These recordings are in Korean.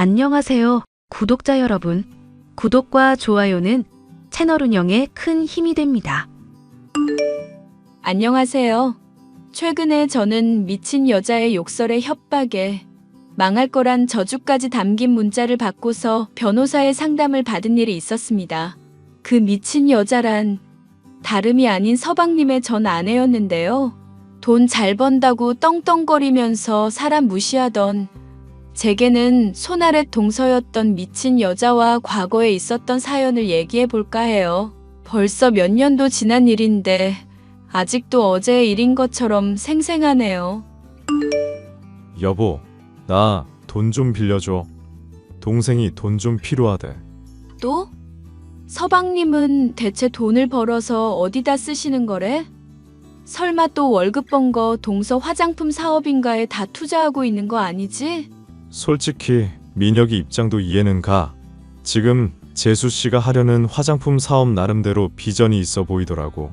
안녕하세요, 구독자 여러분. 구독과 좋아요는 채널 운영에 큰 힘이 됩니다. 안녕하세요. 최근에 저는 미친 여자의 욕설에 협박에 망할 거란 저주까지 담긴 문자를 받고서 변호사의 상담을 받은 일이 있었습니다. 그 미친 여자란 다름이 아닌 서방님의 전 아내였는데요. 돈 잘 번다고 떵떵거리면서 사람 무시하던 제게는 손아래 동서였던 미친 여자와 과거에 있었던 사연을 얘기해 볼까 해요. 벌써 몇 년도 지난 일인데 아직도 어제의 일인 것처럼 생생하네요. 여보, 나 돈 좀 빌려줘. 동생이 돈 좀 필요하대. 또? 서방님은 대체 돈을 벌어서 어디다 쓰시는 거래? 설마 또 월급 번 거 동서 화장품 사업인가에 다 투자하고 있는 거 아니지? 솔직히 민혁이 입장도 이해는 가. 지금 재수 씨가 하려는 화장품 사업 나름대로 비전이 있어 보이더라고.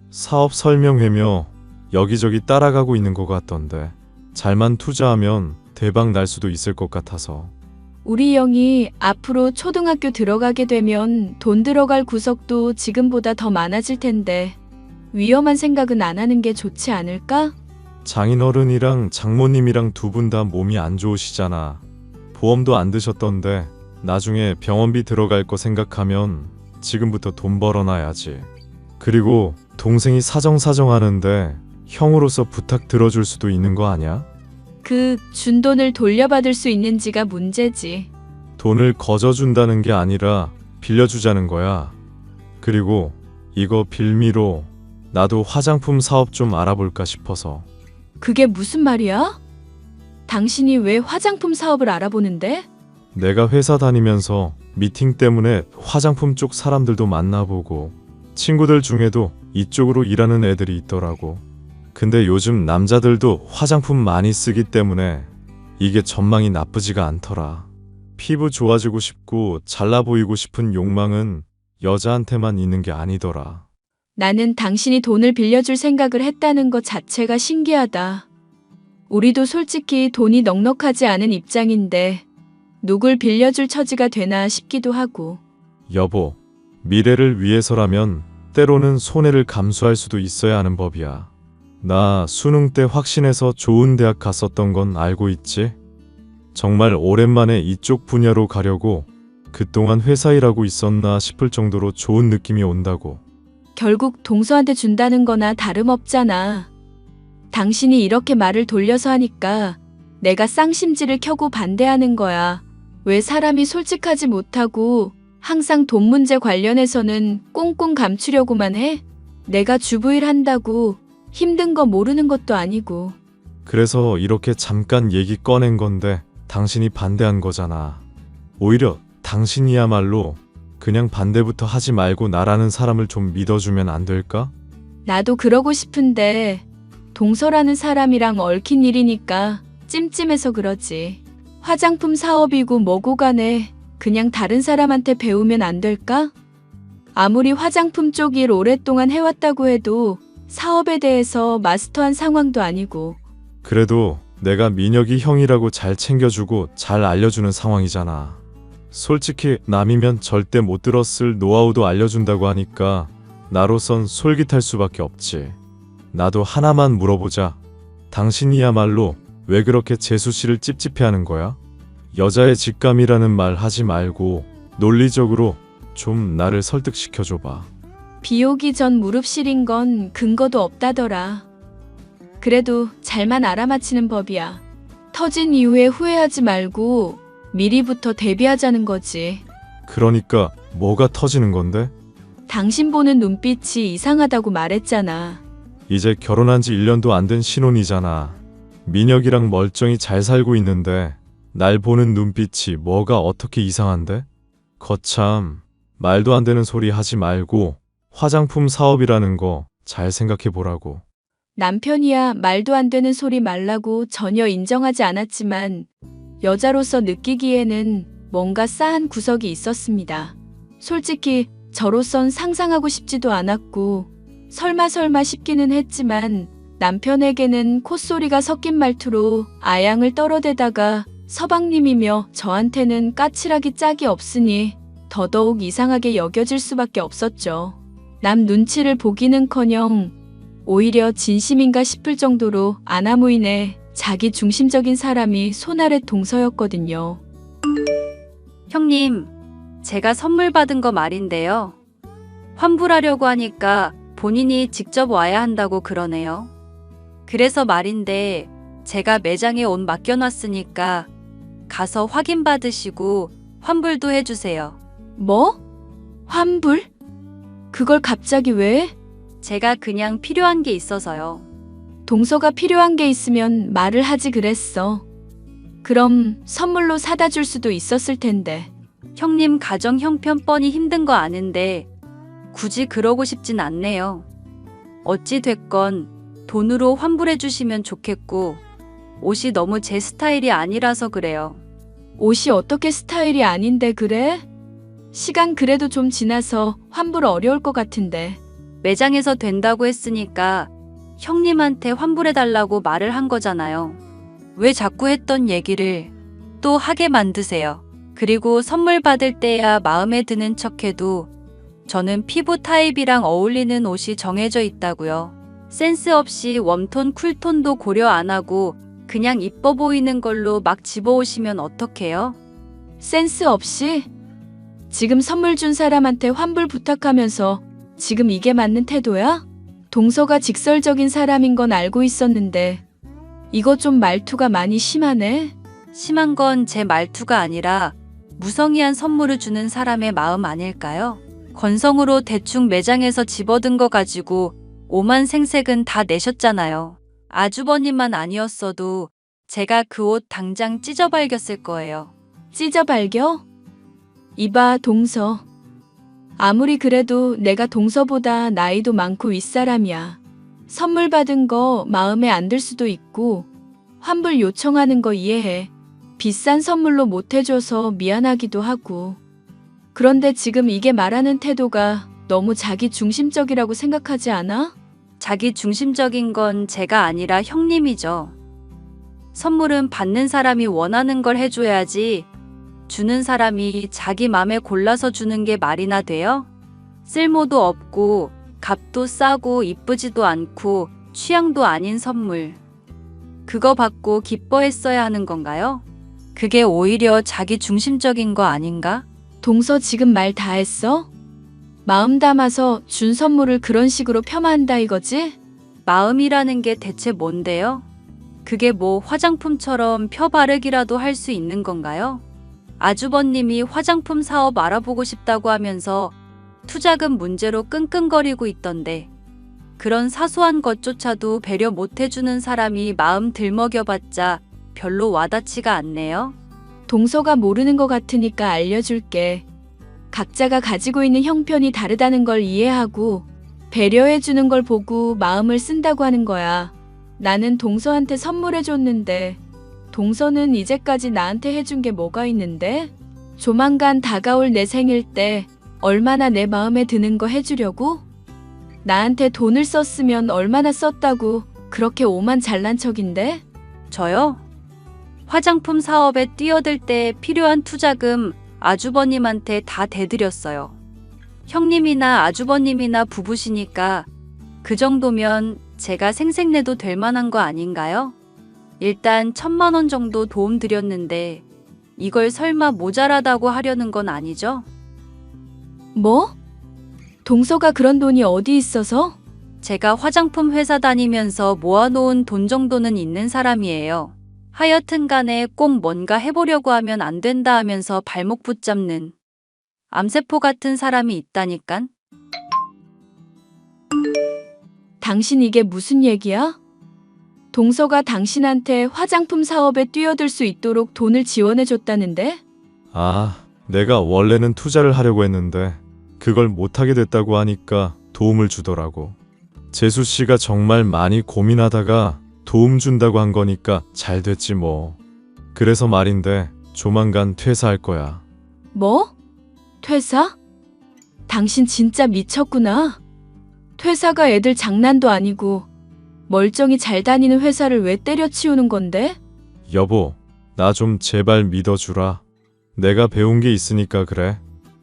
사업 설명회며 여기저기 따라가고 있는 것 같던데 잘만 투자하면 대박 날 수도 있을 것 같아서. 우리 영이 앞으로 초등학교 들어가게 되면 돈 들어갈 구석도 지금보다 더 많아질 텐데 위험한 생각은 안 하는 게 좋지 않을까? 장인어른이랑 장모님이랑 두 분 다 몸이 안 좋으시잖아. 보험도 안 드셨던데 나중에 병원비 들어갈 거 생각하면 지금부터 돈 벌어놔야지. 그리고 동생이 사정사정 하는데 형으로서 부탁 들어줄 수도 있는 거 아니야? 그 준 돈을 돌려받을 수 있는지가 문제지. 돈을 거저준다는 게 아니라 빌려주자는 거야. 그리고 이거 빌미로 나도 화장품 사업 좀 알아볼까 싶어서. 그게 무슨 말이야? 당신이 왜 화장품 사업을 알아보는데? 내가 회사 다니면서 미팅 때문에 화장품 쪽 사람들도 만나보고 친구들 중에도 이쪽으로 일하는 애들이 있더라고. 근데 요즘 남자들도 화장품 많이 쓰기 때문에 이게 전망이 나쁘지가 않더라. 피부 좋아지고 싶고 잘나 보이고 싶은 욕망은 여자한테만 있는 게 아니더라. 나는 당신이 돈을 빌려줄 생각을 했다는 것 자체가 신기하다. 우리도 솔직히 돈이 넉넉하지 않은 입장인데 누굴 빌려줄 처지가 되나 싶기도 하고. 여보, 미래를 위해서라면 때로는 손해를 감수할 수도 있어야 하는 법이야. 나 수능 때 확신해서 좋은 대학 갔었던 건 알고 있지? 정말 오랜만에 이쪽 분야로 가려고 그동안 회사 일하고 있었나 싶을 정도로 좋은 느낌이 온다고. 결국 동서한테 준다는 거나 다름없잖아. 당신이 이렇게 말을 돌려서 하니까 내가 쌍심지를 켜고 반대하는 거야. 왜 사람이 솔직하지 못하고 항상 돈 문제 관련해서는 꽁꽁 감추려고만 해? 내가 주부일 한다고 힘든 거 모르는 것도 아니고. 그래서 이렇게 잠깐 얘기 꺼낸 건데 당신이 반대한 거잖아. 오히려 당신이야말로 그냥 반대부터 하지 말고 나라는 사람을 좀 믿어주면 안 될까? 나도 그러고 싶은데 동서라는 사람이랑 얽힌 일이니까 찜찜해서 그러지. 화장품 사업이고 뭐고 간에 그냥 다른 사람한테 배우면 안 될까? 아무리 화장품 쪽 일 오랫동안 해왔다고 해도 사업에 대해서 마스터한 상황도 아니고. 그래도 내가 민혁이 형이라고 잘 챙겨주고 잘 알려주는 상황이잖아. 솔직히 남이면 절대 못 들었을 노하우도 알려준다고 하니까 나로선 솔깃할 수밖에 없지. 나도 하나만 물어보자. 당신이야말로 왜 그렇게 재수 씨를 찝찝해하는 거야? 여자의 직감이라는 말 하지 말고 논리적으로 좀 나를 설득시켜줘봐. 비 오기 전 무릎 시린 건 근거도 없다더라. 그래도 잘만 알아맞히는 법이야. 터진 이후에 후회하지 말고 미리부터 대비하자는 거지. 그러니까 뭐가 터지는 건데? 당신 보는 눈빛이 이상하다고 말했잖아. 이제 결혼한 지 1년도 안 된 신혼이잖아. 민혁이랑 멀쩡히 잘 살고 있는데 날 보는 눈빛이 뭐가 어떻게 이상한데? 거참, 말도 안 되는 소리 하지 말고 화장품 사업이라는 거 잘 생각해 보라고. 남편이야 말도 안 되는 소리 말라고 전혀 인정하지 않았지만 여자로서 느끼기에는 뭔가 싸한 구석이 있었습니다. 솔직히 저로선 상상하고 싶지도 않았고 설마 싶기는 했지만 남편에게는 콧소리가 섞인 말투로 아양을 떨어대다가 서방님이며 저한테는 까칠하기 짝이 없으니 더더욱 이상하게 여겨질 수밖에 없었죠. 남 눈치를 보기는커녕 오히려 진심인가 싶을 정도로 아나무인의 자기 중심적인 사람이 손아래 동서였거든요. 형님, 제가 선물 받은 거 말인데요. 환불하려고 하니까 본인이 직접 와야 한다고 그러네요. 그래서 말인데 제가 매장에 옷 맡겨놨으니까 가서 확인받으시고 환불도 해주세요. 뭐? 환불? 그걸 갑자기 왜? 제가 그냥 필요한 게 있어서요. 동서가 필요한 게 있으면 말을 하지 그랬어. 그럼 선물로 사다 줄 수도 있었을 텐데. 형님 가정 형편뻔히 힘든 거 아는데 굳이 그러고 싶진 않네요. 어찌 됐건 돈으로 환불해 주시면 좋겠고 옷이 너무 제 스타일이 아니라서 그래요. 옷이 어떻게 스타일이 아닌데 그래? 시간 그래도 좀 지나서 환불 어려울 것 같은데. 매장에서 된다고 했으니까 형님한테 환불해 달라고 말을 한 거잖아요. 왜 자꾸 했던 얘기를 또 하게 만드세요. 그리고 선물 받을 때야 마음에 드는 척해도 저는 피부 타입이랑 어울리는 옷이 정해져 있다고요. 센스 없이 웜톤, 쿨톤도 고려 안 하고 그냥 이뻐 보이는 걸로 막 집어오시면 어떡해요? 센스 없이? 지금 선물 준 사람한테 환불 부탁하면서 지금 이게 맞는 태도야? 동서가 직설적인 사람인 건 알고 있었는데 이거 좀 말투가 많이 심하네. 심한 건 제 말투가 아니라 무성의한 선물을 주는 사람의 마음 아닐까요? 건성으로 대충 매장에서 집어든 거 가지고 오만 생색은 다 내셨잖아요. 아주버님만 아니었어도 제가 그 옷 당장 찢어발겼을 거예요. 찢어발겨? 이봐 동서. 아무리 그래도 내가 동서보다 나이도 많고 윗사람이야. 선물 받은 거 마음에 안 들 수도 있고 환불 요청하는 거 이해해. 비싼 선물로 못 해줘서 미안하기도 하고. 그런데 지금 이게 말하는 태도가 너무 자기 중심적이라고 생각하지 않아? 자기 중심적인 건 제가 아니라 형님이죠. 선물은 받는 사람이 원하는 걸 해줘야지 주는 사람이 자기 맘에 골라서 주는 게 말이나 돼요? 쓸모도 없고 값도 싸고 이쁘지도 않고 취향도 아닌 선물. 그거 받고 기뻐했어야 하는 건가요? 그게 오히려 자기 중심적인 거 아닌가? 동서 지금 말 다 했어? 마음 담아서 준 선물을 그런 식으로 폄하한다 이거지? 마음이라는 게 대체 뭔데요? 그게 뭐 화장품처럼 펴 바르기라도 할 수 있는 건가요? 아주버님이 화장품 사업 알아보고 싶다고 하면서 투자금 문제로 끙끙거리고 있던데 그런 사소한 것조차도 배려 못 해주는 사람이 마음 들먹여봤자 별로 와닿지가 않네요. 동서가 모르는 것 같으니까 알려줄게. 각자가 가지고 있는 형편이 다르다는 걸 이해하고 배려해주는 걸 보고 마음을 쓴다고 하는 거야. 나는 동서한테 선물해줬는데 동서는 이제까지 나한테 해준 게 뭐가 있는데? 조만간 다가올 내 생일 때 얼마나 내 마음에 드는 거 해주려고? 나한테 돈을 썼으면 얼마나 썼다고 그렇게 오만 잘난 척인데? 저요? 화장품 사업에 뛰어들 때 필요한 투자금 아주버님한테 다 대드렸어요. 형님이나 아주버님이나 부부시니까 그 정도면 제가 생색내도 될 만한 거 아닌가요? 일단 1,000만 원 정도 도움 드렸는데 이걸 설마 모자라다고 하려는 건 아니죠? 뭐? 동서가 그런 돈이 어디 있어서? 제가 화장품 회사 다니면서 모아놓은 돈 정도는 있는 사람이에요. 하여튼 간에 꼭 뭔가 해보려고 하면 안 된다 하면서 발목 붙잡는 암세포 같은 사람이 있다니깐? 당신 이게 무슨 얘기야? 동서가 당신한테 화장품 사업에 뛰어들 수 있도록 돈을 지원해줬다는데? 아, 내가 원래는 투자를 하려고 했는데 그걸 못하게 됐다고 하니까 도움을 주더라고. 재수 씨가 정말 많이 고민하다가 도움 준다고 한 거니까 잘 됐지 뭐. 그래서 말인데 조만간 퇴사할 거야. 뭐? 퇴사? 당신 진짜 미쳤구나. 퇴사가 애들 장난도 아니고 멀쩡히 잘 다니는 회사를 왜 때려치우는 건데? 여보, 나 좀 제발 믿어주라. 내가 배운 게 있으니까 그래.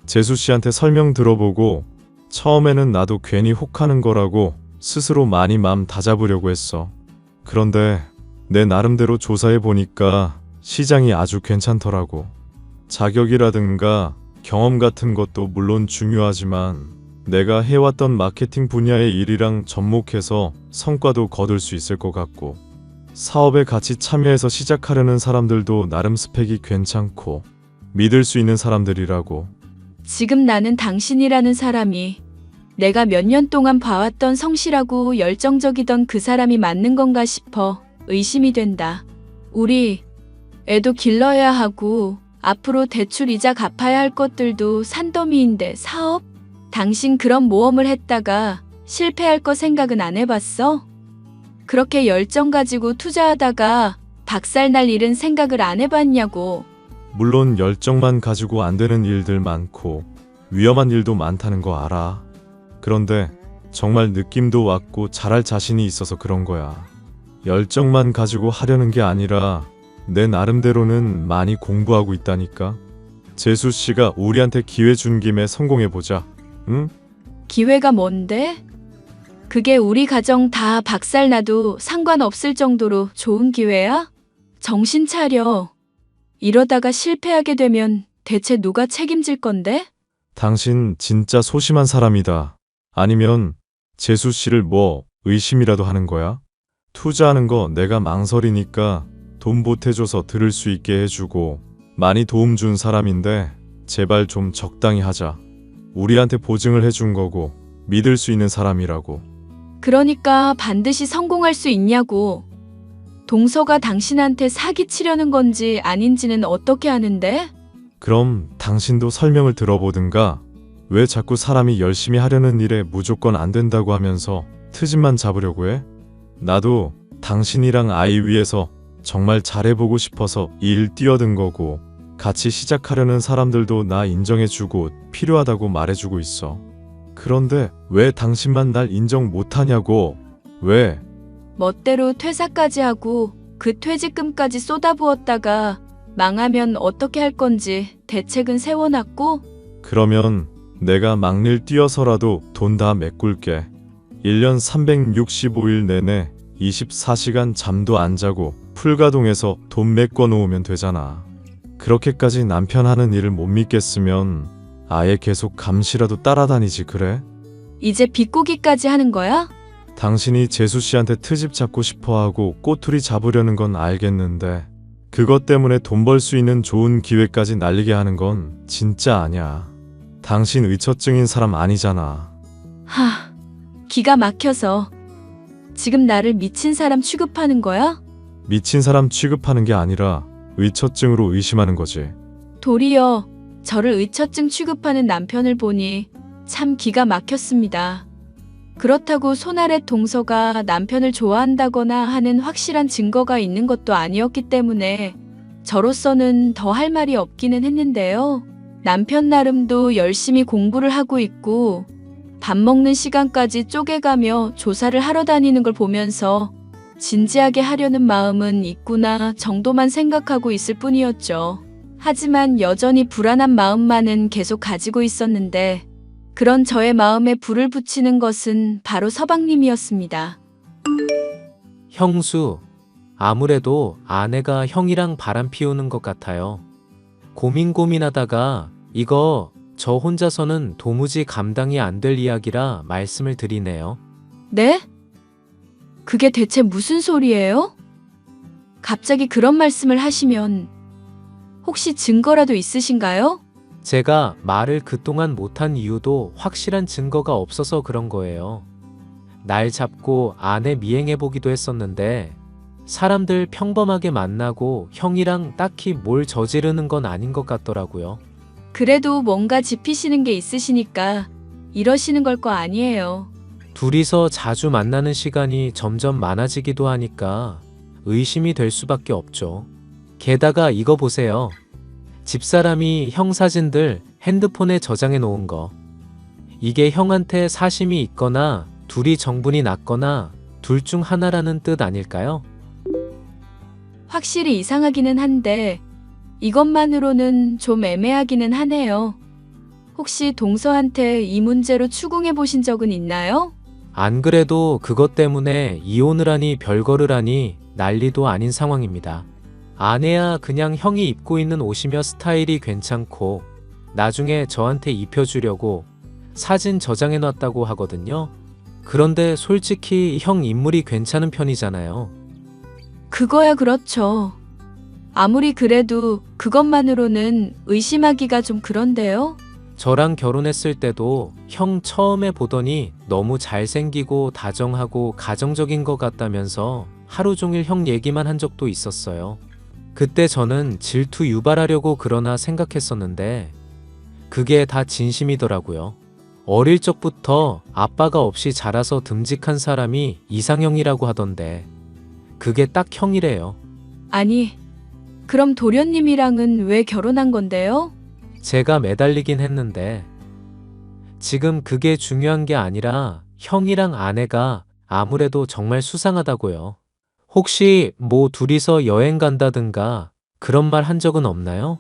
재수 씨한테 설명 들어보고 처음에는 나도 괜히 혹하는 거라고 스스로 많이 맘 다잡으려고 했어. 그런데 내 나름대로 조사해 보니까 시장이 아주 괜찮더라고. 자격이라든가 경험 같은 것도 물론 중요하지만 내가 해왔던 마케팅 분야의 일이랑 접목해서 성과도 거둘 수 있을 것 같고, 사업에 같이 참여해서 시작하려는 사람들도 나름 스펙이 괜찮고 믿을 수 있는 사람들이라고. 지금 나는 당신이라는 사람이 내가 몇 년 동안 봐왔던 성실하고 열정적이던 그 사람이 맞는 건가 싶어 의심이 된다. 우리 애도 길러야 하고 앞으로 대출 이자 갚아야 할 것들도 산더미인데 사업? 당신 그런 모험을 했다가 실패할 거 생각은 안 해봤어? 그렇게 열정 가지고 투자하다가 박살날 일은 생각을 안 해봤냐고. 물론 열정만 가지고 안 되는 일들 많고 위험한 일도 많다는 거 알아. 그런데 정말 느낌도 왔고 잘할 자신이 있어서 그런 거야. 열정만 가지고 하려는 게 아니라 내 나름대로는 많이 공부하고 있다니까. 재수 씨가 우리한테 기회 준 김에 성공해보자. 응? 기회가 뭔데? 그게 우리 가정 다 박살나도 상관없을 정도로 좋은 기회야? 정신 차려. 이러다가 실패하게 되면 대체 누가 책임질 건데? 당신 진짜 소심한 사람이다. 아니면 재수 씨를 뭐 의심이라도 하는 거야? 투자하는 거 내가 망설이니까 돈 보태줘서 들을 수 있게 해주고 많이 도움 준 사람인데 제발 좀 적당히 하자. 우리한테 보증을 해준 거고 믿을 수 있는 사람이라고. 그러니까 반드시 성공할 수 있냐고. 동서가 당신한테 사기치려는 건지 아닌지는 어떻게 아는데? 그럼 당신도 설명을 들어보든가. 왜 자꾸 사람이 열심히 하려는 일에 무조건 안 된다고 하면서 트집만 잡으려고 해? 나도 당신이랑 아이 위해서 정말 잘해보고 싶어서 이 일 뛰어든 거고, 같이 시작하려는 사람들도 나 인정해주고 필요하다고 말해주고 있어. 그런데 왜 당신만 날 인정 못하냐고. 왜? 멋대로 퇴사까지 하고 그 퇴직금까지 쏟아부었다가 망하면 어떻게 할 건지 대책은 세워놨고. 그러면 내가 막일 뛰어서라도 돈 다 메꿀게. 1년 365일 내내 24시간 잠도 안 자고 풀가동해서 돈 메꿔 놓으면 되잖아. 그렇게까지 남편 하는 일을 못 믿겠으면 아예 계속 감시라도 따라다니지 그래? 이제 비꼬기까지 하는 거야? 당신이 재수 씨한테 트집 잡고 싶어하고 꼬투리 잡으려는 건 알겠는데 그것 때문에 돈 벌 수 있는 좋은 기회까지 날리게 하는 건 진짜 아니야. 당신 의처증인 사람 아니잖아. 하, 기가 막혀서. 지금 나를 미친 사람 취급하는 거야? 미친 사람 취급하는 게 아니라 의처증으로 의심하는 거지. 도리어 저를 의처증 취급하는 남편을 보니 참 기가 막혔습니다. 그렇다고 손아래 동서가 남편을 좋아한다거나 하는 확실한 증거가 있는 것도 아니었기 때문에 저로서는 더 할 말이 없기는 했는데요. 남편 나름도 열심히 공부를 하고 있고 밥 먹는 시간까지 쪼개가며 조사를 하러 다니는 걸 보면서 진지하게 하려는 마음은 있구나 정도만 생각하고 있을 뿐이었죠. 하지만 여전히 불안한 마음만은 계속 가지고 있었는데 그런 저의 마음에 불을 붙이는 것은 바로 서방님이었습니다. 형수, 아무래도 아내가 형이랑 바람 피우는 것 같아요. 고민하다가 이거 저 혼자서는 도무지 감당이 안 될 이야기라 말씀을 드리네요. 네? 그게 대체 무슨 소리예요? 갑자기 그런 말씀을 하시면 혹시 증거라도 있으신가요? 제가 말을 그동안 못한 이유도 확실한 증거가 없어서 그런 거예요. 날 잡고 아내 미행해보기도 했었는데 사람들 평범하게 만나고 형이랑 딱히 뭘 저지르는 건 아닌 것 같더라고요. 그래도 뭔가 짚히시는 게 있으시니까 이러시는 걸 거 아니에요. 둘이서 자주 만나는 시간이 점점 많아지기도 하니까 의심이 될 수밖에 없죠. 게다가 이거 보세요. 집사람이 형 사진들 핸드폰에 저장해 놓은 거. 이게 형한테 사심이 있거나 둘이 정분이 났거나 둘 중 하나라는 뜻 아닐까요? 확실히 이상하기는 한데 이것만으로는 좀 애매하기는 하네요. 혹시 동서한테 이 문제로 추궁해 보신 적은 있나요? 안 그래도 그것 때문에 이혼을 하니 별거를 하니 난리도 아닌 상황입니다. 아내야 그냥 형이 입고 있는 옷이며 스타일이 괜찮고 나중에 저한테 입혀주려고 사진 저장해 놨다고 하거든요. 그런데 솔직히 형 인물이 괜찮은 편이잖아요. 그거야 그렇죠. 아무리 그래도 그것만으로는 의심하기가 좀 그런데요. 저랑 결혼했을 때도 형 처음에 보더니 너무 잘생기고 다정하고 가정적인 것 같다면서 하루 종일 형 얘기만 한 적도 있었어요. 그때 저는 질투 유발하려고 그러나 생각했었는데 그게 다 진심이더라고요. 어릴 적부터 아빠가 없이 자라서 듬직한 사람이 이상형이라고 하던데 그게 딱 형이래요. 아니, 그럼 도련님이랑은 왜 결혼한 건데요? 제가 매달리긴 했는데 지금 그게 중요한 게 아니라 형이랑 아내가 아무래도 정말 수상하다고요. 혹시 뭐 둘이서 여행 간다든가 그런 말 한 적은 없나요?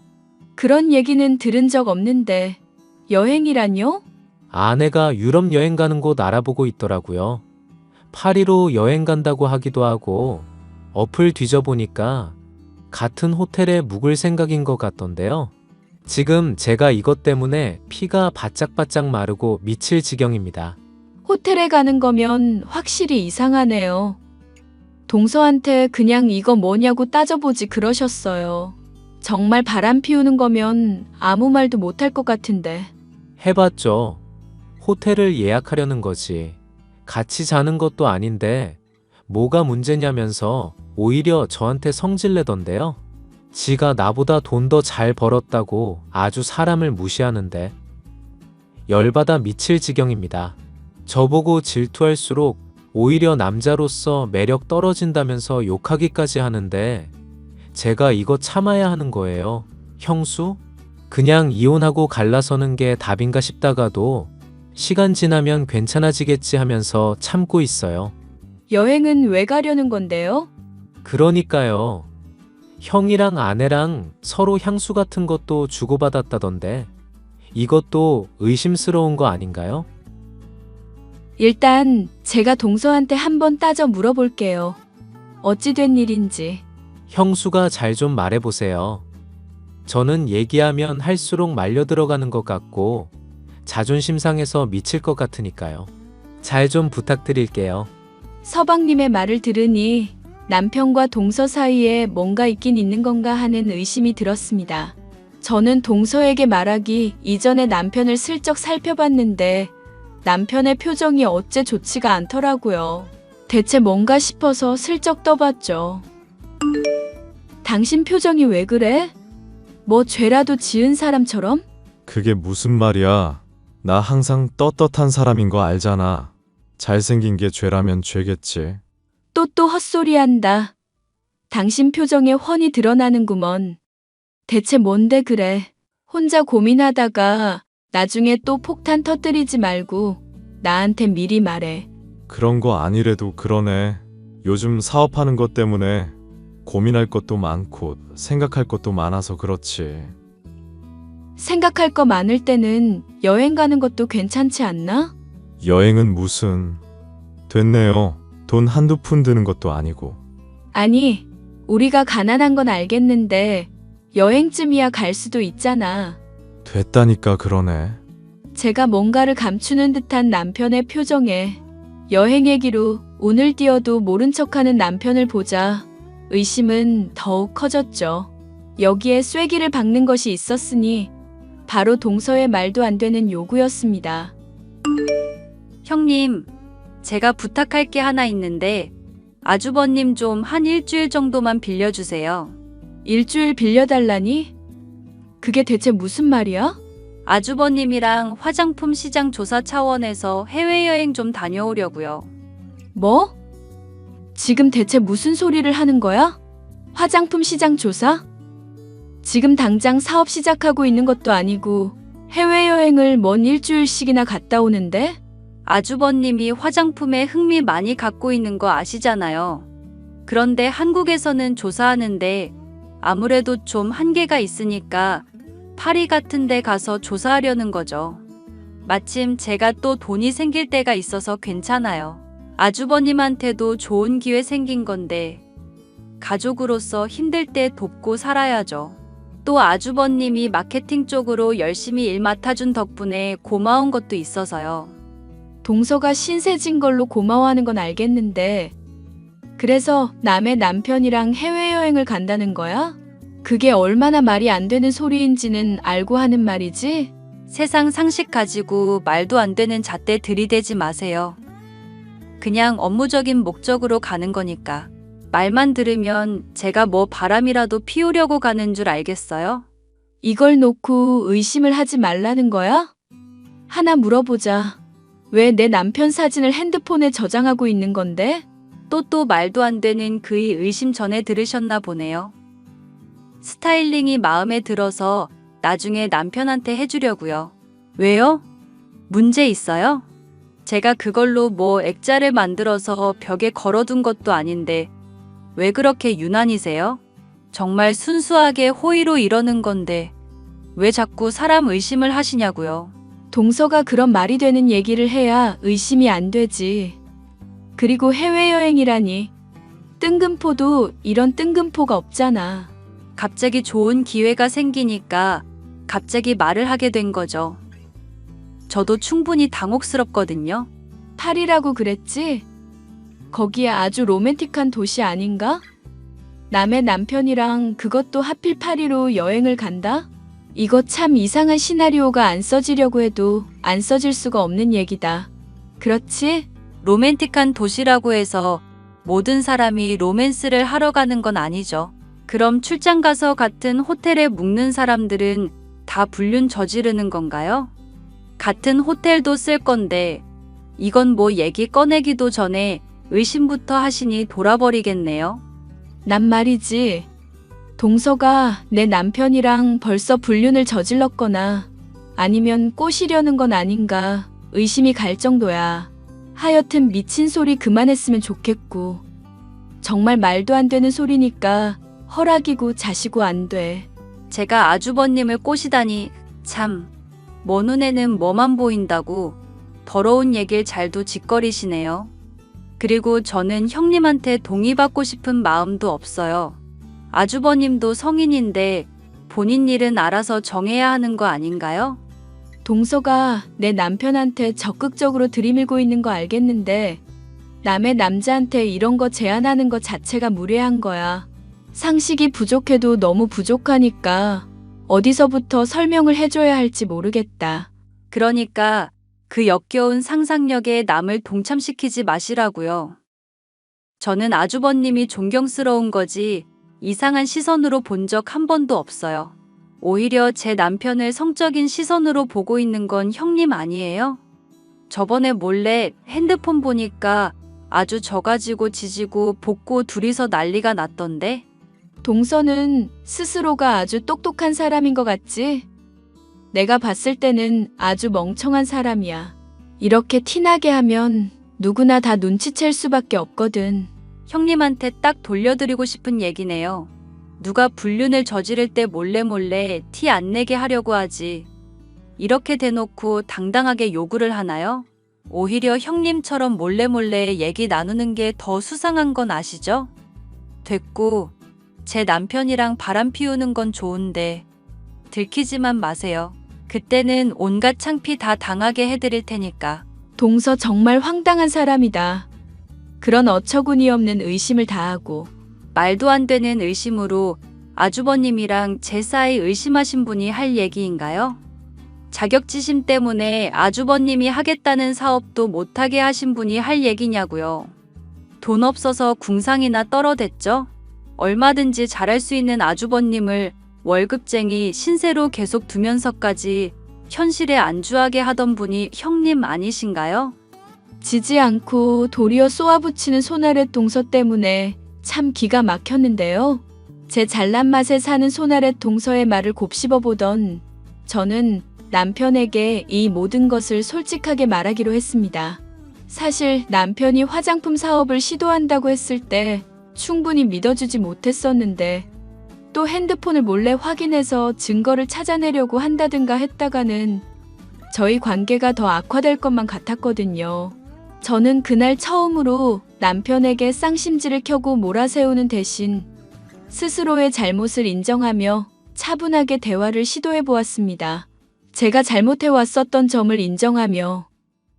그런 얘기는 들은 적 없는데 여행이란요? 아내가 유럽 여행 가는 곳 알아보고 있더라고요. 파리로 여행 간다고 하기도 하고 어플 뒤져보니까 같은 호텔에 묵을 생각인 것 같던데요. 지금 제가 이것 때문에 피가 바짝바짝 마르고 미칠 지경입니다. 호텔에 가는 거면 확실히 이상하네요. 동서한테 그냥 이거 뭐냐고 따져보지 그러셨어요. 정말 바람 피우는 거면 아무 말도 못할 것 같은데. 해봤죠. 호텔을 예약하려는 거지. 같이 자는 것도 아닌데 뭐가 문제냐면서 오히려 저한테 성질내던데요. 지가 나보다 돈 더 잘 벌었다고 아주 사람을 무시하는데 열받아 미칠 지경입니다. 저보고 질투할수록 오히려 남자로서 매력 떨어진다면서 욕하기까지 하는데 제가 이거 참아야 하는 거예요. 형수? 그냥 이혼하고 갈라서는 게 답인가 싶다가도 시간 지나면 괜찮아지겠지 하면서 참고 있어요. 여행은 왜 가려는 건데요? 그러니까요. 형이랑 아내랑 서로 향수 같은 것도 주고받았다던데 이것도 의심스러운 거 아닌가요? 일단 제가 동서한테 한번 따져 물어볼게요. 어찌 된 일인지. 형수가 잘 좀 말해보세요. 저는 얘기하면 할수록 말려 들어가는 것 같고 자존심 상해서 미칠 것 같으니까요. 잘 좀 부탁드릴게요. 서방님의 말을 들으니 남편과 동서 사이에 뭔가 있긴 있는 건가 하는 의심이 들었습니다. 저는 동서에게 말하기 이전에 남편을 슬쩍 살펴봤는데 남편의 표정이 어째 좋지가 않더라고요. 대체 뭔가 싶어서 슬쩍 떠봤죠. 당신 표정이 왜 그래? 뭐 죄라도 지은 사람처럼? 그게 무슨 말이야? 나 항상 떳떳한 사람인 거 알잖아. 잘생긴 게 죄라면 죄겠지. 또 헛소리한다. 당신 표정에 훤히 드러나는구먼. 대체 뭔데 그래? 혼자 고민하다가 나중에 또 폭탄 터뜨리지 말고 나한테 미리 말해. 그런 거 아니래도 그러네. 요즘 사업하는 것 때문에 고민할 것도 많고 생각할 것도 많아서 그렇지. 생각할 거 많을 때는 여행 가는 것도 괜찮지 않나? 여행은 무슨... 됐네요. 돈 한두 푼 드는 것도 아니고. 아니, 우리가 가난한 건 알겠는데 여행쯤이야 갈 수도 있잖아. 됐다니까 그러네. 제가 뭔가를 감추는 듯한 남편의 표정에 여행 얘기로 운을 띄어도 모른 척하는 남편을 보자 의심은 더욱 커졌죠. 여기에 쐐기를 박는 것이 있었으니 바로 동서의 말도 안 되는 요구였습니다. 형님, 제가 부탁할 게 하나 있는데 아주버님 좀 한 일주일 정도만 빌려주세요. 일주일 빌려달라니? 그게 대체 무슨 말이야? 아주버님이랑 화장품 시장 조사 차원에서 해외여행 좀 다녀오려고요. 뭐? 지금 대체 무슨 소리를 하는 거야? 화장품 시장 조사? 지금 당장 사업 시작하고 있는 것도 아니고 해외여행을 뭔 일주일씩이나 갔다 오는데? 아주버님이 화장품에 흥미 많이 갖고 있는 거 아시잖아요. 그런데 한국에서는 조사하는데 아무래도 좀 한계가 있으니까 파리 같은 데 가서 조사하려는 거죠. 마침 제가 또 돈이 생길 때가 있어서 괜찮아요. 아주버님한테도 좋은 기회 생긴 건데 가족으로서 힘들 때 돕고 살아야죠. 또 아주버님이 마케팅 쪽으로 열심히 일 맡아준 덕분에 고마운 것도 있어서요. 동서가 신세진 걸로 고마워하는 건 알겠는데 그래서 남의 남편이랑 해외여행을 간다는 거야? 그게 얼마나 말이 안 되는 소리인지는 알고 하는 말이지? 세상 상식 가지고 말도 안 되는 잣대 들이대지 마세요. 그냥 업무적인 목적으로 가는 거니까. 말만 들으면 제가 뭐 바람이라도 피우려고 가는 줄 알겠어요? 이걸 놓고 의심을 하지 말라는 거야? 하나 물어보자. 왜 내 남편 사진을 핸드폰에 저장하고 있는 건데? 또 말도 안 되는 그의 의심 전에 들으셨나 보네요. 스타일링이 마음에 들어서 나중에 남편한테 해주려고요. 왜요? 문제 있어요? 제가 그걸로 뭐 액자를 만들어서 벽에 걸어둔 것도 아닌데 왜 그렇게 유난이세요? 정말 순수하게 호의로 이러는 건데 왜 자꾸 사람 의심을 하시냐고요. 동서가 그런 말이 되는 얘기를 해야 의심이 안 되지. 그리고 해외여행이라니. 뜬금포도 이런 뜬금포가 없잖아. 갑자기 좋은 기회가 생기니까 갑자기 말을 하게 된 거죠. 저도 충분히 당혹스럽거든요. 파리라고 그랬지? 거기에 아주 로맨틱한 도시 아닌가? 남의 남편이랑 그것도 하필 파리로 여행을 간다? 이거 참 이상한 시나리오가 안 써지려고 해도 안 써질 수가 없는 얘기다. 그렇지? 로맨틱한 도시라고 해서 모든 사람이 로맨스를 하러 가는 건 아니죠. 그럼 출장 가서 같은 호텔에 묵는 사람들은 다 불륜 저지르는 건가요? 같은 호텔도 쓸 건데 이건 뭐 얘기 꺼내기도 전에 의심부터 하시니 돌아버리겠네요. 난 말이지. 동서가 내 남편이랑 벌써 불륜을 저질렀거나 아니면 꼬시려는 건 아닌가 의심이 갈 정도야. 하여튼 미친 소리 그만했으면 좋겠고. 정말 말도 안 되는 소리니까 허락이고 자시고 안 돼. 제가 아주버님을 꼬시다니 참, 뭐 눈에는 뭐만 보인다고 더러운 얘길 잘도 짓거리시네요. 그리고 저는 형님한테 동의받고 싶은 마음도 없어요. 아주버님도 성인인데 본인 일은 알아서 정해야 하는 거 아닌가요? 동서가 내 남편한테 적극적으로 들이밀고 있는 거 알겠는데 남의 남자한테 이런 거 제안하는 거 자체가 무례한 거야. 상식이 부족해도 너무 부족하니까 어디서부터 설명을 해줘야 할지 모르겠다. 그러니까 그 역겨운 상상력에 남을 동참시키지 마시라고요. 저는 아주버님이 존경스러운 거지 이상한 시선으로 본 적 한 번도 없어요. 오히려 제 남편을 성적인 시선으로 보고 있는 건 형님 아니에요? 저번에 몰래 핸드폰 보니까 아주 져가지고 지지고 볶고 둘이서 난리가 났던데? 동서는 스스로가 아주 똑똑한 사람인 것 같지? 내가 봤을 때는 아주 멍청한 사람이야. 이렇게 티나게 하면 누구나 다 눈치챌 수밖에 없거든. 형님한테 딱 돌려드리고 싶은 얘기네요. 누가 불륜을 저지를 때 몰래 티 안 내게 하려고 하지. 이렇게 대놓고 당당하게 요구를 하나요? 오히려 형님처럼 몰래 얘기 나누는 게 더 수상한 건 아시죠? 됐고, 제 남편이랑 바람 피우는 건 좋은데 들키지만 마세요. 그때는 온갖 창피 다 당하게 해드릴 테니까. 동서 정말 황당한 사람이다. 그런 어처구니 없는 의심을 다하고. 말도 안 되는 의심으로 아주버님이랑 제 사이 의심하신 분이 할 얘기인가요? 자격지심 때문에 아주버님이 하겠다는 사업도 못하게 하신 분이 할 얘기냐고요. 돈 없어서 궁상이나 떨어댔죠? 얼마든지 잘할 수 있는 아주버님을 월급쟁이 신세로 계속 두면서까지 현실에 안주하게 하던 분이 형님 아니신가요? 지지 않고 도리어 쏘아붙이는 손아랫 동서 때문에 참 기가 막혔는데요. 제 잘난 맛에 사는 손아랫 동서의 말을 곱씹어보던 저는 남편에게 이 모든 것을 솔직하게 말하기로 했습니다. 사실 남편이 화장품 사업을 시도한다고 했을 때 충분히 믿어주지 못했었는데 또 핸드폰을 몰래 확인해서 증거를 찾아내려고 한다든가 했다가는 저희 관계가 더 악화될 것만 같았거든요. 저는 그날 처음으로 남편에게 쌍심지를 켜고 몰아세우는 대신 스스로의 잘못을 인정하며 차분하게 대화를 시도해 보았습니다. 제가 잘못해왔었던 점을 인정하며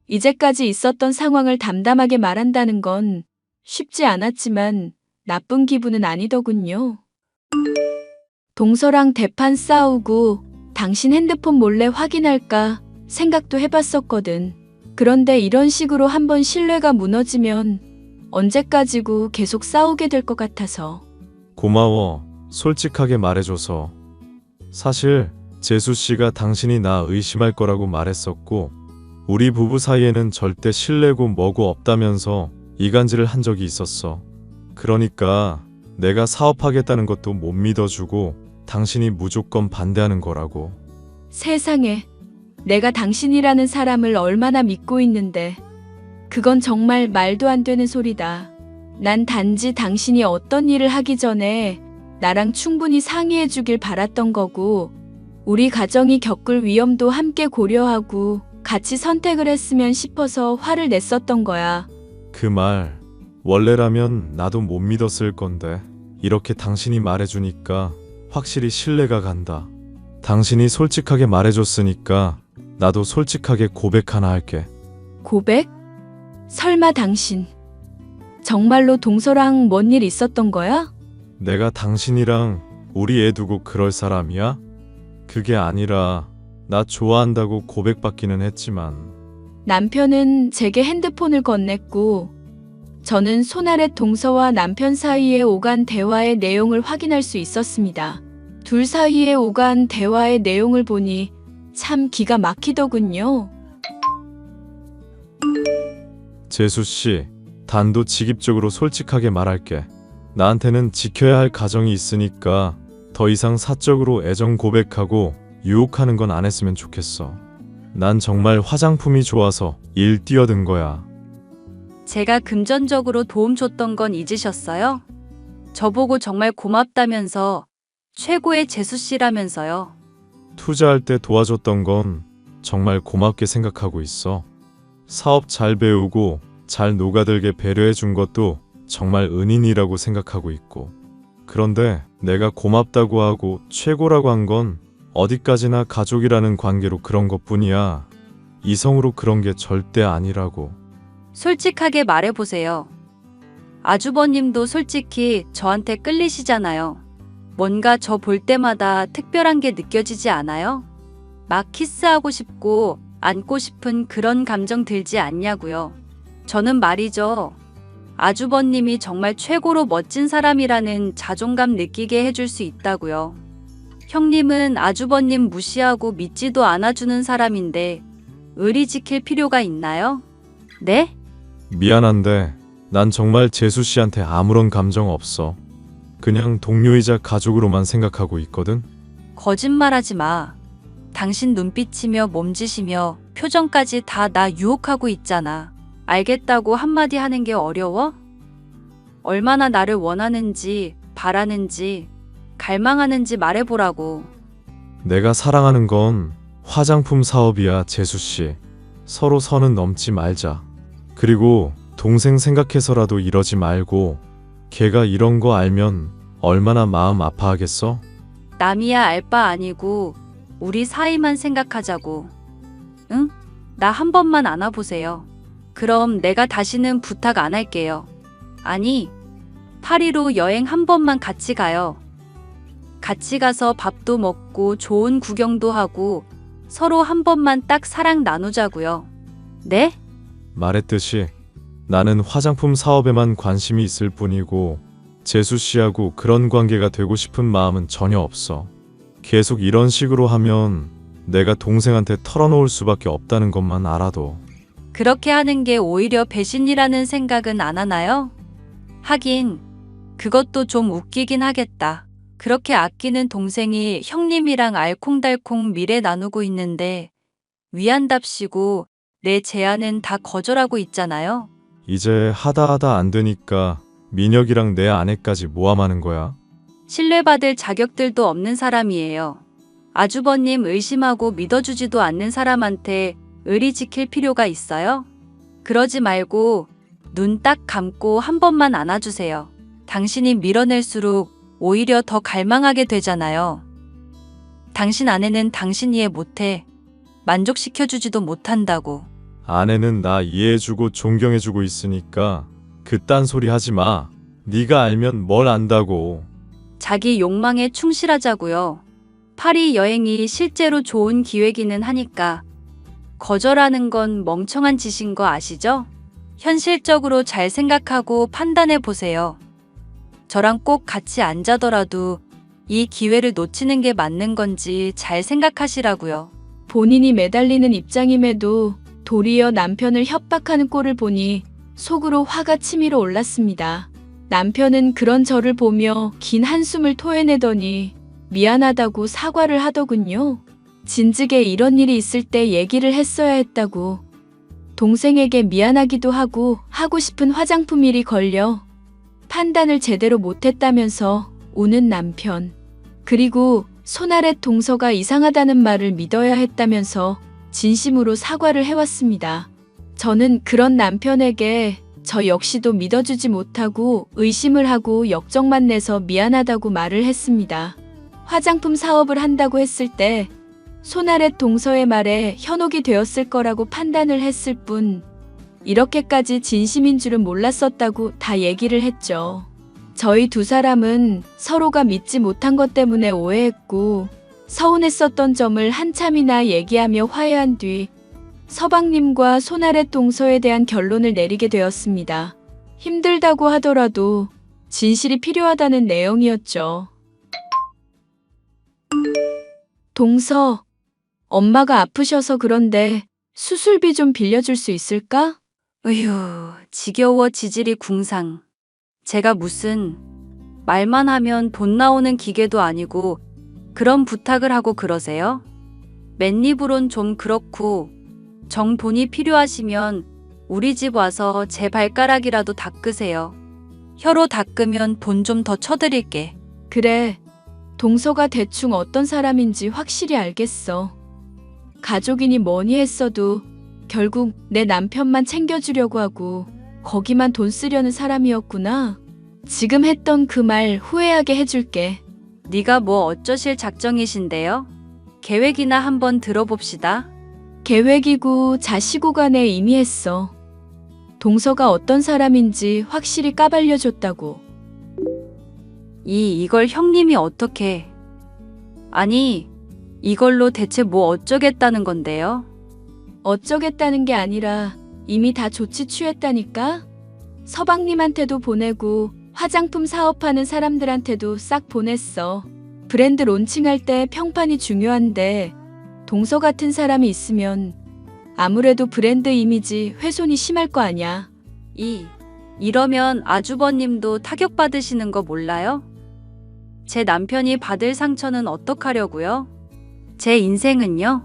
이제까지 있었던 상황을 담담하게 말한다는 건 쉽지 않았지만 나쁜 기분은 아니더군요. 동서랑 대판 싸우고 당신 핸드폰 몰래 확인할까 생각도 해봤었거든. 그런데 이런 식으로 한번 신뢰가 무너지면 언제까지고 계속 싸우게 될 것 같아서. 고마워. 솔직하게 말해줘서. 사실 재수 씨가 당신이 나 의심할 거라고 말했었고 우리 부부 사이에는 절대 신뢰고 뭐고 없다면서 이간질을 한 적이 있었어. 그러니까 내가 사업하겠다는 것도 못 믿어주고 당신이 무조건 반대하는 거라고. 세상에, 내가 당신이라는 사람을 얼마나 믿고 있는데 그건 정말 말도 안 되는 소리다. 난 단지 당신이 어떤 일을 하기 전에 나랑 충분히 상의해 주길 바랐던 거고 우리 가정이 겪을 위험도 함께 고려하고 같이 선택을 했으면 싶어서 화를 냈었던 거야. 그 말 원래라면 나도 못 믿었을 건데 이렇게 당신이 말해주니까 확실히 신뢰가 간다. 당신이 솔직하게 말해줬으니까 나도 솔직하게 고백 하나 할게. 고백? 설마 당신 정말로 동서랑 뭔 일 있었던 거야? 내가 당신이랑 우리 애 두고 그럴 사람이야? 그게 아니라 나 좋아한다고 고백받기는 했지만. 남편은 제게 핸드폰을 건넸고 저는 손 아래 동서와 남편 사이에 오간 대화의 내용을 확인할 수 있었습니다. 둘 사이에 오간 대화의 내용을 보니 참 기가 막히더군요. 재수 씨, 단도직입적으로 솔직하게 말할게. 나한테는 지켜야 할 가정이 있으니까 더 이상 사적으로 애정 고백하고 유혹하는 건 안 했으면 좋겠어. 난 정말 화장품이 좋아서 일 뛰어든 거야. 제가 금전적으로 도움 줬던 건 잊으셨어요? 저보고 정말 고맙다면서 최고의 재수 씨라면서요. 투자할 때 도와줬던 건 정말 고맙게 생각하고 있어. 사업 잘 배우고 잘 녹아들게 배려해 준 것도 정말 은인이라고 생각하고 있고. 그런데 내가 고맙다고 하고 최고라고 한 건 어디까지나 가족이라는 관계로 그런 것뿐이야. 이성으로 그런 게 절대 아니라고. 솔직하게 말해보세요. 아주버님도 솔직히 저한테 끌리시잖아요. 뭔가 저 볼 때마다 특별한 게 느껴지지 않아요? 막 키스하고 싶고 안고 싶은 그런 감정 들지 않냐고요. 저는 말이죠. 아주버님이 정말 최고로 멋진 사람이라는 자존감 느끼게 해줄 수 있다고요. 형님은 아주버님 무시하고 믿지도 않아주는 사람인데 의리 지킬 필요가 있나요? 네? 미안한데 난 정말 재수 씨한테 아무런 감정 없어. 그냥 동료이자 가족으로만 생각하고 있거든. 거짓말하지 마. 당신 눈빛이며 몸짓이며 표정까지 다 나 유혹하고 있잖아. 알겠다고 한마디 하는 게 어려워? 얼마나 나를 원하는지, 바라는지, 갈망하는지 말해보라고. 내가 사랑하는 건 화장품 사업이야, 재수 씨. 서로 선은 넘지 말자. 그리고 동생 생각해서라도 이러지 말고 걔가 이런 거 알면 얼마나 마음 아파하겠어? 남이야 알 바 아니고 우리 사이만 생각하자고. 응? 나 한 번만 안아보세요. 그럼 내가 다시는 부탁 안 할게요. 아니, 파리로 여행 한 번만 같이 가요. 같이 가서 밥도 먹고 좋은 구경도 하고 서로 한 번만 딱 사랑 나누자고요. 네? 말했듯이 나는 화장품 사업에만 관심이 있을 뿐이고 재수 씨하고 그런 관계가 되고 싶은 마음은 전혀 없어. 계속 이런 식으로 하면 내가 동생한테 털어놓을 수밖에 없다는 것만 알아도. 그렇게 하는 게 오히려 배신이라는 생각은 안 하나요? 하긴 그것도 좀 웃기긴 하겠다. 그렇게 아끼는 동생이 형님이랑 알콩달콩 미래 나누고 있는데 위안답시고 내 제안은 다 거절하고 있잖아요. 이제 하다 안 되니까 민혁이랑 내 아내까지 모함하는 거야? 신뢰받을 자격들도 없는 사람이에요. 아주버님 의심하고 믿어주지도 않는 사람한테 의리 지킬 필요가 있어요? 그러지 말고 눈 딱 감고 한 번만 안아주세요. 당신이 밀어낼수록 오히려 더 갈망하게 되잖아요. 당신 아내는 당신 이해 못해. 만족시켜주지도 못한다고. 아내는 나 이해해주고 존경해주고 있으니까 그딴 소리 하지 마. 네가 알면 뭘 안다고. 자기 욕망에 충실하자고요. 파리 여행이 실제로 좋은 기회기는 하니까 거절하는 건 멍청한 짓인 거 아시죠? 현실적으로 잘 생각하고 판단해 보세요. 저랑 꼭 같이 안 자더라도 이 기회를 놓치는 게 맞는 건지 잘 생각하시라고요. 본인이 매달리는 입장임에도 도리어 남편을 협박하는 꼴을 보니 속으로 화가 치밀어 올랐습니다. 남편은 그런 저를 보며 긴 한숨을 토해내더니 미안하다고 사과를 하더군요. 진즉에 이런 일이 있을 때 얘기를 했어야 했다고. 동생에게 미안하기도 하고 싶은 화장품 일이 걸려 판단을 제대로 못했다면서 우는 남편. 그리고 손아랫 동서가 이상하다는 말을 믿어야 했다면서 진심으로 사과를 해왔습니다. 저는 그런 남편에게 저 역시도 믿어주지 못하고 의심을 하고 역정만 내서 미안하다고 말을 했습니다. 화장품 사업을 한다고 했을 때 손아랫 동서의 말에 현혹이 되었을 거라고 판단을 했을 뿐 이렇게까지 진심인 줄은 몰랐었다고 다 얘기를 했죠. 저희 두 사람은 서로가 믿지 못한 것 때문에 오해했고 서운했었던 점을 한참이나 얘기하며 화해한 뒤 서방님과 손아랫 동서에 대한 결론을 내리게 되었습니다. 힘들다고 하더라도 진실이 필요하다는 내용이었죠. 동서, 엄마가 아프셔서 그런데 수술비 좀 빌려줄 수 있을까? 으휴, 지겨워 지질이 궁상. 제가 무슨 말만 하면 돈 나오는 기계도 아니고 그런 부탁을 하고 그러세요? 맨입으론 좀 그렇고 정 돈이 필요하시면 우리 집 와서 제 발가락이라도 닦으세요. 혀로 닦으면 돈 좀 더 쳐드릴게. 그래, 동서가 대충 어떤 사람인지 확실히 알겠어. 가족이니 뭐니 했어도 결국 내 남편만 챙겨주려고 하고 거기만 돈 쓰려는 사람이었구나. 지금 했던 그 말 후회하게 해줄게. 네가 뭐 어쩌실 작정이신데요? 계획이나 한번 들어봅시다. 계획이고 자시고 간에 이미 했어. 동서가 어떤 사람인지 확실히 까발려줬다고. 이걸 형님이 어떻게... 아니, 이걸로 대체 뭐 어쩌겠다는 건데요? 어쩌겠다는 게 아니라 이미 다 조치 취했다니까? 서방님한테도 보내고 화장품 사업하는 사람들한테도 싹 보냈어. 브랜드 론칭할 때 평판이 중요한데 동서 같은 사람이 있으면 아무래도 브랜드 이미지 훼손이 심할 거 아냐. 이러면 아주버님도 타격받으시는 거 몰라요? 제 남편이 받을 상처는 어떡하려고요? 제 인생은요?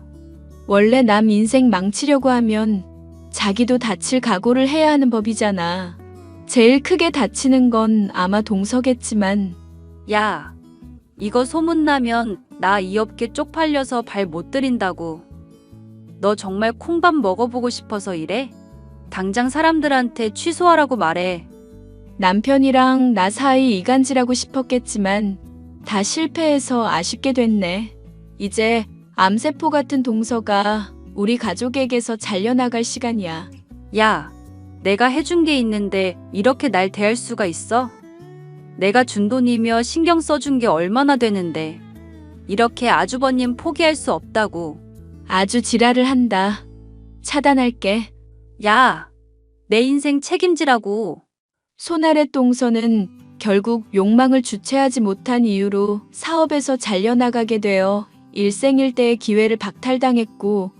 원래 남 인생 망치려고 하면 자기도 다칠 각오를 해야 하는 법이잖아. 제일 크게 다치는 건 아마 동서겠지만. 야, 이거 소문나면 나 이 업계 쪽팔려서 발 못 들인다고. 너 정말 콩밥 먹어보고 싶어서 이래? 당장 사람들한테 취소하라고 말해. 남편이랑 나 사이 이간질하고 싶었겠지만 다 실패해서 아쉽게 됐네. 이제 암세포 같은 동서가 우리 가족에게서 잘려나갈 시간이야. 야, 내가 해준 게 있는데 이렇게 날 대할 수가 있어? 내가 준 돈이며 신경 써준 게 얼마나 되는데 이렇게 아주버님 포기할 수 없다고. 아주 지랄을 한다. 차단할게. 야, 내 인생 책임지라고. 손아랫 동서는 결국 욕망을 주체하지 못한 이유로 사업에서 잘려나가게 되어 일생일대의 기회를 박탈당했고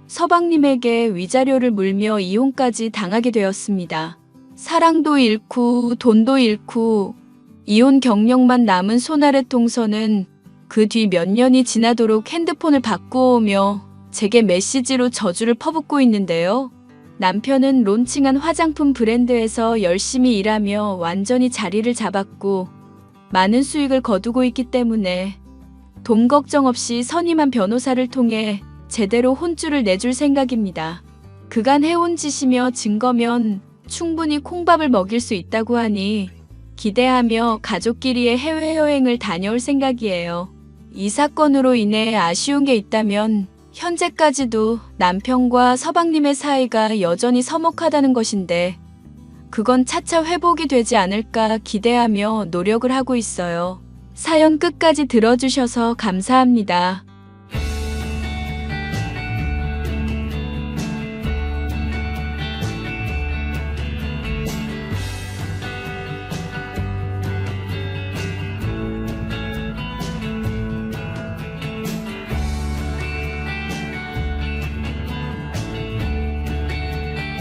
서방님에게 위자료를 물며 이혼까지 당하게 되었습니다. 사랑도 잃고 돈도 잃고 이혼 경력만 남은 손아랫 동서는 그 뒤 몇 년이 지나도록 핸드폰을 바꾸어오며 제게 메시지로 저주를 퍼붓고 있는데요. 남편은 론칭한 화장품 브랜드에서 열심히 일하며 완전히 자리를 잡았고 많은 수익을 거두고 있기 때문에 돈 걱정 없이 선임한 변호사를 통해 제대로 혼쭐을 내줄 생각입니다. 그간 해온 짓이며 증거면 충분히 콩밥을 먹일 수 있다고 하니 기대하며 가족끼리의 해외여행을 다녀올 생각이에요. 이 사건으로 인해 아쉬운 게 있다면 현재까지도 남편과 서방님의 사이가 여전히 서먹하다는 것인데 그건 차차 회복이 되지 않을까 기대하며 노력을 하고 있어요. 사연 끝까지 들어주셔서 감사합니다.